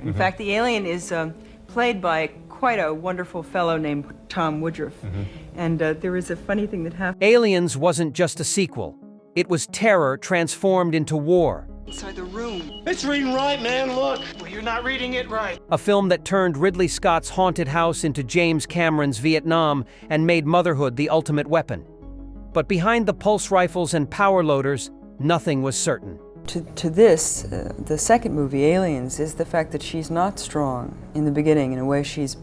In fact, the alien is played by quite a wonderful fellow named Tom Woodruff. And there is a funny thing that happened. Aliens wasn't just a sequel. It was terror transformed into war. Inside the room. It's reading right, man, look. Well, you're not reading it right. A film that turned Ridley Scott's haunted house into James Cameron's Vietnam and made motherhood the ultimate weapon. But behind the pulse rifles and power loaders, nothing was certain. To this, the second movie, Aliens, is the fact that she's not strong in the beginning. In a way, she's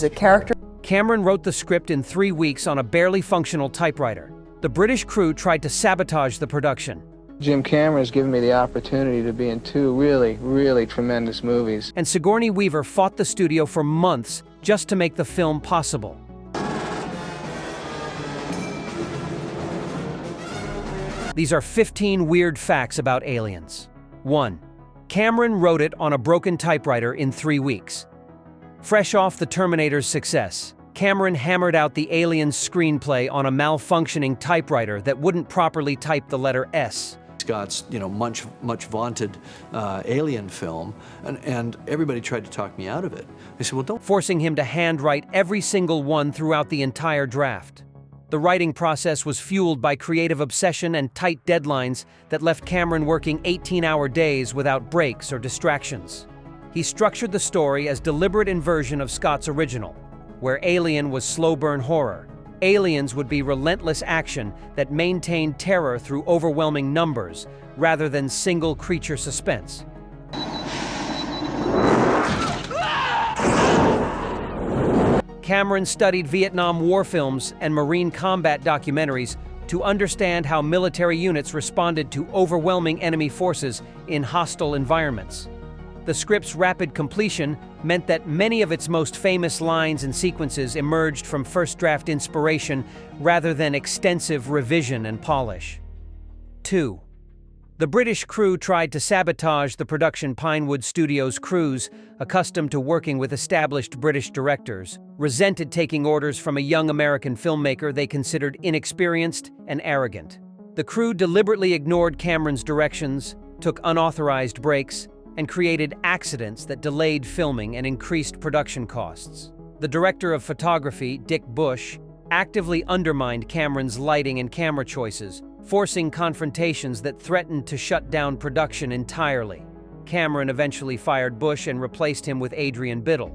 a character. Cameron wrote the script in 3 weeks on a barely functional typewriter. The British crew tried to sabotage the production. Jim Cameron has given me the opportunity to be in 2 really, really tremendous movies. And Sigourney Weaver fought the studio for months just to make the film possible. These are 15 weird facts about Aliens. 1. Cameron wrote it on a broken typewriter in 3 weeks. Fresh off the Terminator's success, Cameron hammered out the Aliens screenplay on a malfunctioning typewriter that wouldn't properly type the letter S. Scott's, much vaunted Alien film, and everybody tried to talk me out of it. I said, well, don't. Forcing him to handwrite every single one throughout the entire draft. The writing process was fueled by creative obsession and tight deadlines that left Cameron working 18-hour days without breaks or distractions. He structured the story as deliberate inversion of Scott's original, where Alien was slow-burn horror. Aliens would be relentless action that maintained terror through overwhelming numbers, rather than single creature suspense. Cameron studied Vietnam War films and Marine combat documentaries to understand how military units responded to overwhelming enemy forces in hostile environments. The script's rapid completion meant that many of its most famous lines and sequences emerged from first draft inspiration rather than extensive revision and polish. 2. The British crew tried to sabotage the production. Pinewood Studios crews, accustomed to working with established British directors, resented taking orders from a young American filmmaker they considered inexperienced and arrogant. The crew deliberately ignored Cameron's directions, took unauthorized breaks, and created accidents that delayed filming and increased production costs. The director of photography, Dick Bush, actively undermined Cameron's lighting and camera choices, forcing confrontations that threatened to shut down production entirely. Cameron eventually fired Bush and replaced him with Adrian Biddle.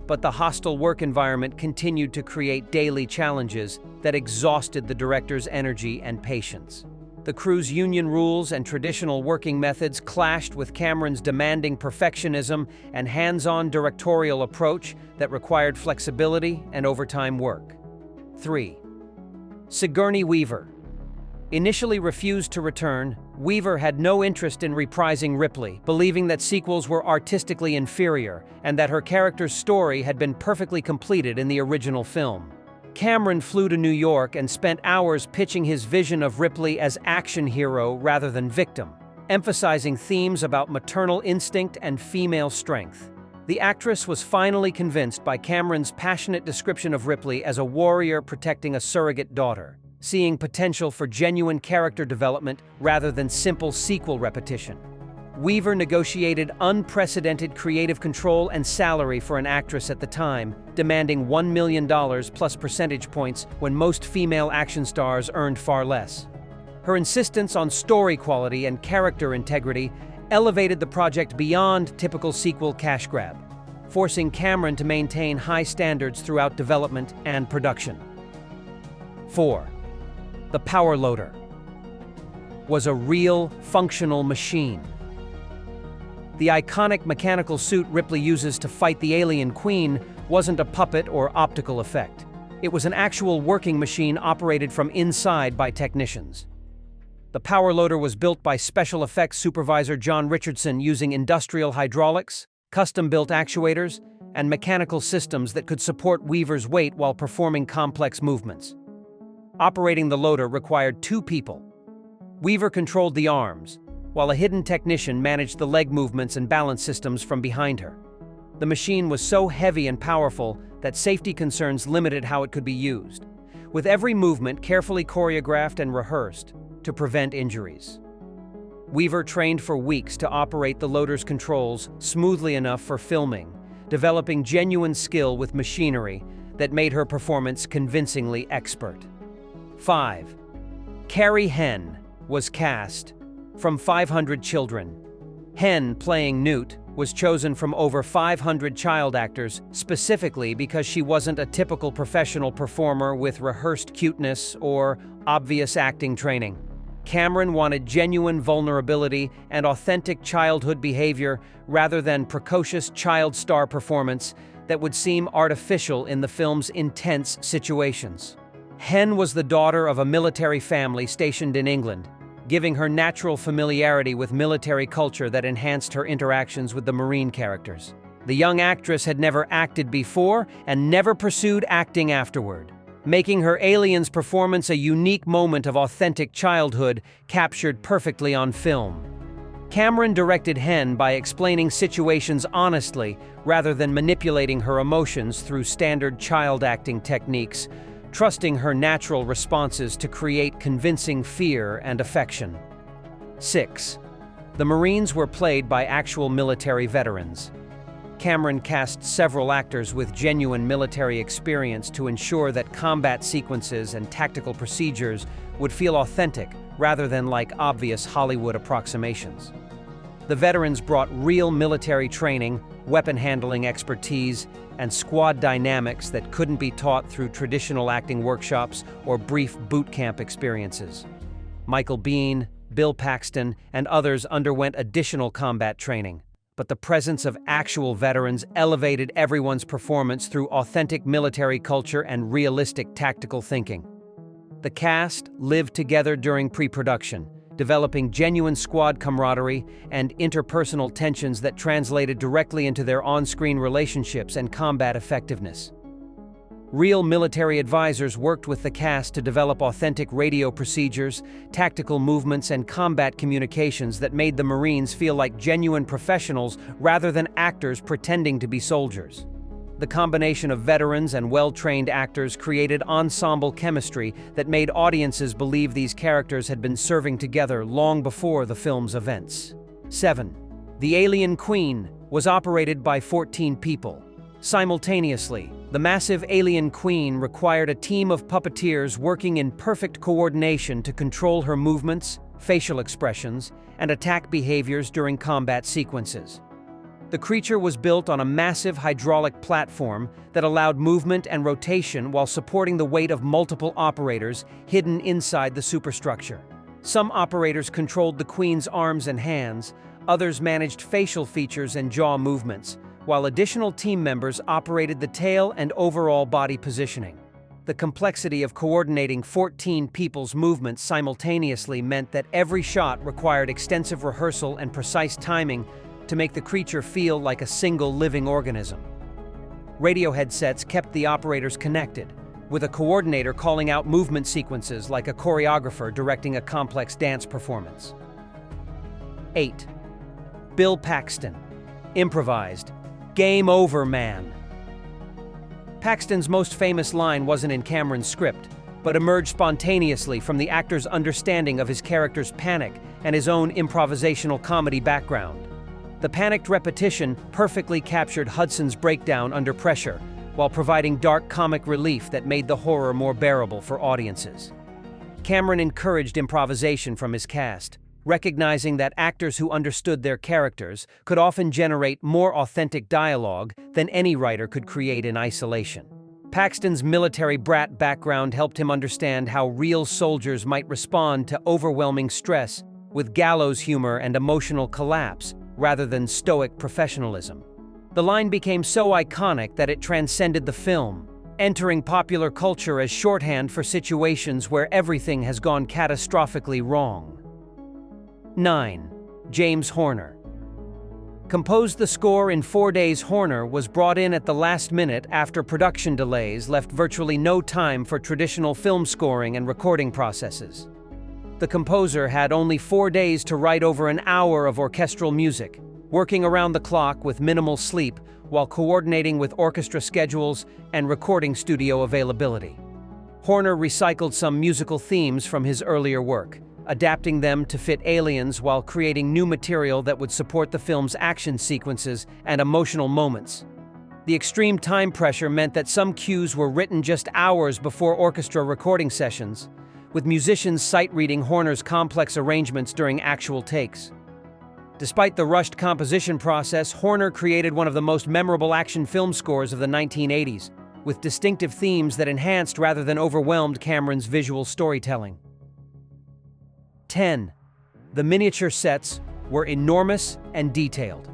But the hostile work environment continued to create daily challenges that exhausted the director's energy and patience. The crew's union rules and traditional working methods clashed with Cameron's demanding perfectionism and hands-on directorial approach that required flexibility and overtime work. 3. Sigourney Weaver. Initially refused to return, Weaver had no interest in reprising Ripley, believing that sequels were artistically inferior and that her character's story had been perfectly completed in the original film. Cameron flew to New York and spent hours pitching his vision of Ripley as action hero rather than victim, emphasizing themes about maternal instinct and female strength. The actress was finally convinced by Cameron's passionate description of Ripley as a warrior protecting a surrogate daughter, seeing potential for genuine character development rather than simple sequel repetition. Weaver negotiated unprecedented creative control and salary for an actress at the time, demanding $1 million plus percentage points when most female action stars earned far less. Her insistence on story quality and character integrity elevated the project beyond typical sequel cash grab, forcing Cameron to maintain high standards throughout development and production. 4. The power loader was a real, functional machine. The iconic mechanical suit Ripley uses to fight the alien queen wasn't a puppet or optical effect. It was an actual working machine operated from inside by technicians. The power loader was built by special effects supervisor John Richardson using industrial hydraulics, custom-built actuators, and mechanical systems that could support Weaver's weight while performing complex movements. Operating the loader required 2 people. Weaver controlled the arms, while a hidden technician managed the leg movements and balance systems from behind her. The machine was so heavy and powerful that safety concerns limited how it could be used, with every movement carefully choreographed and rehearsed to prevent injuries. Weaver trained for weeks to operate the loader's controls smoothly enough for filming, developing genuine skill with machinery that made her performance convincingly expert. 5. Carrie Henn was cast from 500 children. Henn, playing Newt, was chosen from over 500 child actors specifically because she wasn't a typical professional performer with rehearsed cuteness or obvious acting training. Cameron wanted genuine vulnerability and authentic childhood behavior rather than precocious child star performance that would seem artificial in the film's intense situations. Henn was the daughter of a military family stationed in England, giving her natural familiarity with military culture that enhanced her interactions with the Marine characters. The young actress had never acted before and never pursued acting afterward, making her Aliens performance a unique moment of authentic childhood captured perfectly on film. Cameron directed Henn by explaining situations honestly rather than manipulating her emotions through standard child acting techniques, trusting her natural responses to create convincing fear and affection. 6. The Marines were played by actual military veterans. Cameron cast several actors with genuine military experience to ensure that combat sequences and tactical procedures would feel authentic rather than like obvious Hollywood approximations. The veterans brought real military training, weapon handling expertise, and squad dynamics that couldn't be taught through traditional acting workshops or brief boot camp experiences. Michael Biehn, Bill Paxton, and others underwent additional combat training, but the presence of actual veterans elevated everyone's performance through authentic military culture and realistic tactical thinking. The cast lived together during pre-production, developing genuine squad camaraderie and interpersonal tensions that translated directly into their on-screen relationships and combat effectiveness. Real military advisors worked with the cast to develop authentic radio procedures, tactical movements, and combat communications that made the Marines feel like genuine professionals rather than actors pretending to be soldiers. The combination of veterans and well-trained actors created ensemble chemistry that made audiences believe these characters had been serving together long before the film's events. 7. The Alien Queen was operated by 14 people. Simultaneously, the massive Alien Queen required a team of puppeteers working in perfect coordination to control her movements, facial expressions, and attack behaviors during combat sequences. The creature was built on a massive hydraulic platform that allowed movement and rotation while supporting the weight of multiple operators hidden inside the superstructure. Some operators controlled the Queen's arms and hands, others managed facial features and jaw movements, while additional team members operated the tail and overall body positioning. The complexity of coordinating 14 people's movements simultaneously meant that every shot required extensive rehearsal and precise timing to make the creature feel like a single living organism. Radio headsets kept the operators connected, with a coordinator calling out movement sequences like a choreographer directing a complex dance performance. 8. Bill Paxton, improvised, "Game over, man." Paxton's most famous line wasn't in Cameron's script, but emerged spontaneously from the actor's understanding of his character's panic and his own improvisational comedy background. The panicked repetition perfectly captured Hudson's breakdown under pressure, while providing dark comic relief that made the horror more bearable for audiences. Cameron encouraged improvisation from his cast, recognizing that actors who understood their characters could often generate more authentic dialogue than any writer could create in isolation. Paxton's military brat background helped him understand how real soldiers might respond to overwhelming stress with gallows humor and emotional collapse, rather than stoic professionalism. The line became so iconic that it transcended the film, entering popular culture as shorthand for situations where everything has gone catastrophically wrong. 9. James Horner. Composed the score in 4 days, Horner was brought in at the last minute after production delays left virtually no time for traditional film scoring and recording processes. The composer had only 4 days to write over an hour of orchestral music, working around the clock with minimal sleep while coordinating with orchestra schedules and recording studio availability. Horner recycled some musical themes from his earlier work, adapting them to fit aliens while creating new material that would support the film's action sequences and emotional moments. The extreme time pressure meant that some cues were written just hours before orchestra recording sessions, with musicians sight-reading Horner's complex arrangements during actual takes. Despite the rushed composition process, Horner created one of the most memorable action film scores of the 1980s, with distinctive themes that enhanced rather than overwhelmed Cameron's visual storytelling. 10. The miniature sets were enormous and detailed.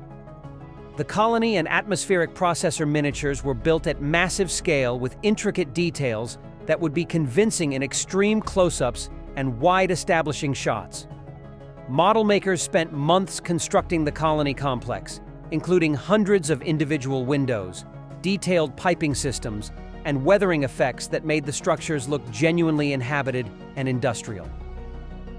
The colony and atmospheric processor miniatures were built at massive scale with intricate details that would be convincing in extreme close-ups and wide establishing shots. Model makers spent months constructing the colony complex, including hundreds of individual windows, detailed piping systems, and weathering effects that made the structures look genuinely inhabited and industrial.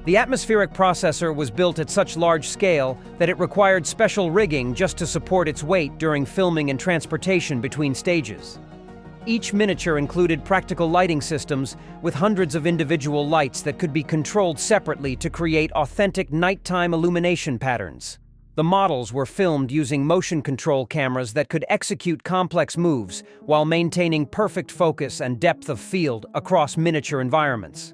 The atmospheric processor was built at such large scale that it required special rigging just to support its weight during filming and transportation between stages. Each miniature included practical lighting systems with hundreds of individual lights that could be controlled separately to create authentic nighttime illumination patterns. The models were filmed using motion control cameras that could execute complex moves while maintaining perfect focus and depth of field across miniature environments.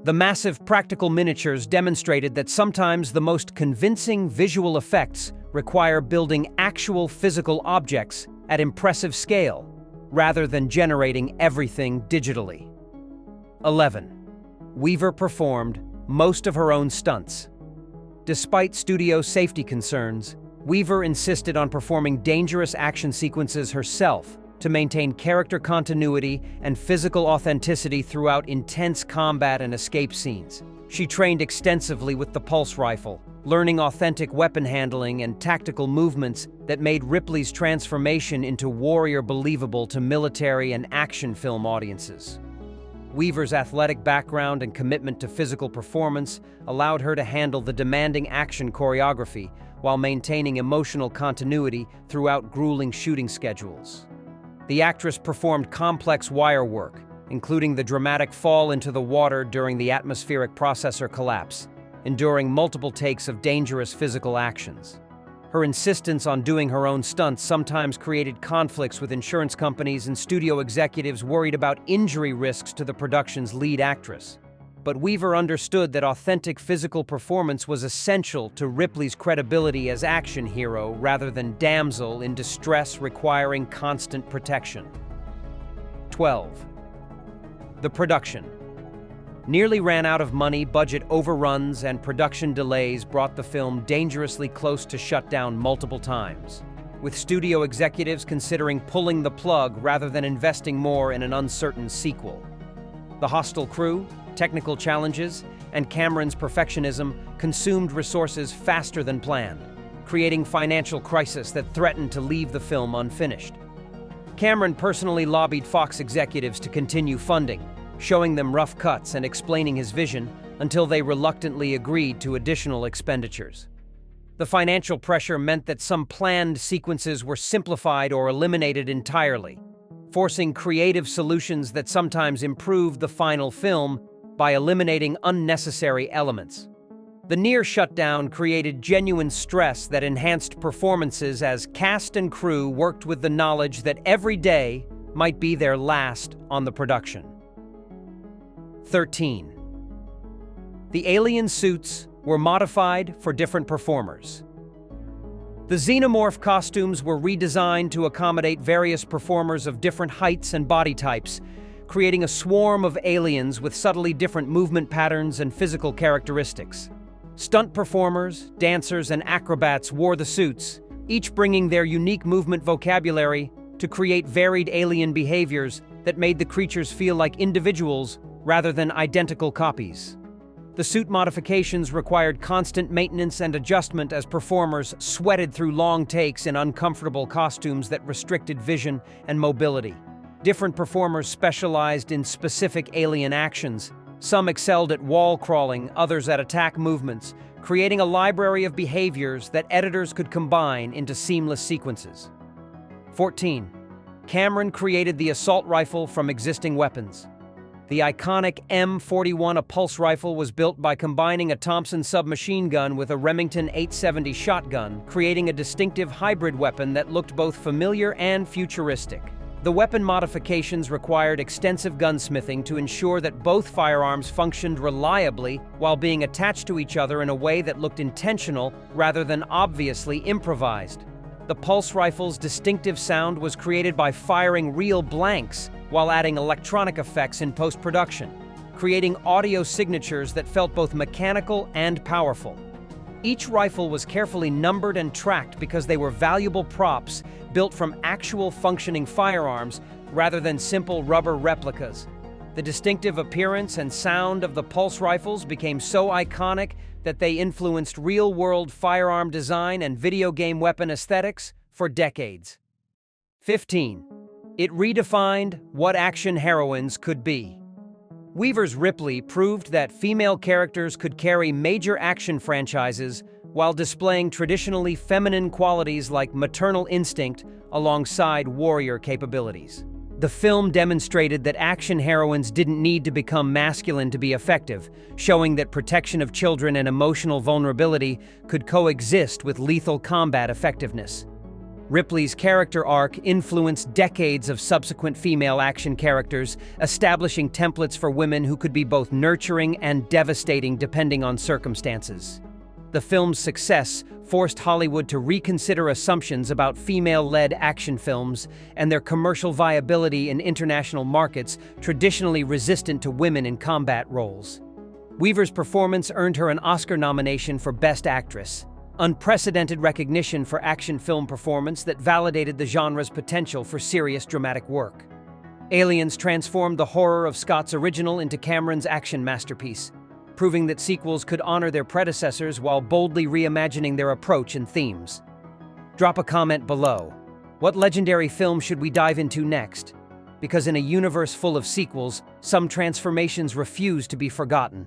The massive practical miniatures demonstrated that sometimes the most convincing visual effects require building actual physical objects at impressive scale, rather than generating everything digitally. 11. Weaver performed most of her own stunts. Despite studio safety concerns, Weaver insisted on performing dangerous action sequences herself to maintain character continuity and physical authenticity throughout intense combat and escape scenes. She trained extensively with the pulse rifle, learning authentic weapon handling and tactical movements that made Ripley's transformation into warrior believable to military and action film audiences. Weaver's athletic background and commitment to physical performance allowed her to handle the demanding action choreography while maintaining emotional continuity throughout grueling shooting schedules. The actress performed complex wire work, including the dramatic fall into the water during the atmospheric processor collapse, enduring multiple takes of dangerous physical actions. Her insistence on doing her own stunts sometimes created conflicts with insurance companies and studio executives worried about injury risks to the production's lead actress. But Weaver understood that authentic physical performance was essential to Ripley's credibility as action hero rather than damsel in distress requiring constant protection. 12. The production. Nearly ran out of money, budget overruns, and production delays brought the film dangerously close to shutdown multiple times, with studio executives considering pulling the plug rather than investing more in an uncertain sequel. The hostile crew, technical challenges, and Cameron's perfectionism consumed resources faster than planned, creating financial crisis that threatened to leave the film unfinished. Cameron personally lobbied Fox executives to continue funding, showing them rough cuts and explaining his vision until they reluctantly agreed to additional expenditures. The financial pressure meant that some planned sequences were simplified or eliminated entirely, forcing creative solutions that sometimes improved the final film by eliminating unnecessary elements. The near shutdown created genuine stress that enhanced performances as cast and crew worked with the knowledge that every day might be their last on the production. 13. The alien suits were modified for different performers. The xenomorph costumes were redesigned to accommodate various performers of different heights and body types, creating a swarm of aliens with subtly different movement patterns and physical characteristics. Stunt performers, dancers, and acrobats wore the suits, each bringing their unique movement vocabulary to create varied alien behaviors that made the creatures feel like individuals rather than identical copies. The suit modifications required constant maintenance and adjustment as performers sweated through long takes in uncomfortable costumes that restricted vision and mobility. Different performers specialized in specific alien actions. Some excelled at wall crawling, others at attack movements, creating a library of behaviors that editors could combine into seamless sequences. 14. Cameron created the assault rifle from existing weapons. The iconic M41, a pulse rifle, was built by combining a Thompson submachine gun with a Remington 870 shotgun, creating a distinctive hybrid weapon that looked both familiar and futuristic. The weapon modifications required extensive gunsmithing to ensure that both firearms functioned reliably while being attached to each other in a way that looked intentional rather than obviously improvised. The pulse rifle's distinctive sound was created by firing real blanks while adding electronic effects in post-production, creating audio signatures that felt both mechanical and powerful. Each rifle was carefully numbered and tracked because they were valuable props built from actual functioning firearms rather than simple rubber replicas. The distinctive appearance and sound of the pulse rifles became so iconic that they influenced real-world firearm design and video game weapon aesthetics for decades. 15. It redefined what action heroines could be. Weaver's Ripley proved that female characters could carry major action franchises while displaying traditionally feminine qualities like maternal instinct alongside warrior capabilities. The film demonstrated that action heroines didn't need to become masculine to be effective, showing that protection of children and emotional vulnerability could coexist with lethal combat effectiveness. Ripley's character arc influenced decades of subsequent female action characters, establishing templates for women who could be both nurturing and devastating depending on circumstances. The film's success forced Hollywood to reconsider assumptions about female-led action films and their commercial viability in international markets traditionally resistant to women in combat roles. Weaver's performance earned her an Oscar nomination for Best Actress, unprecedented recognition for action film performance that validated the genre's potential for serious dramatic work. Aliens transformed the horror of Scott's original into Cameron's action masterpiece, proving that sequels could honor their predecessors while boldly reimagining their approach and themes. Drop a comment below. What legendary film should we dive into next? Because in a universe full of sequels, some transformations refuse to be forgotten.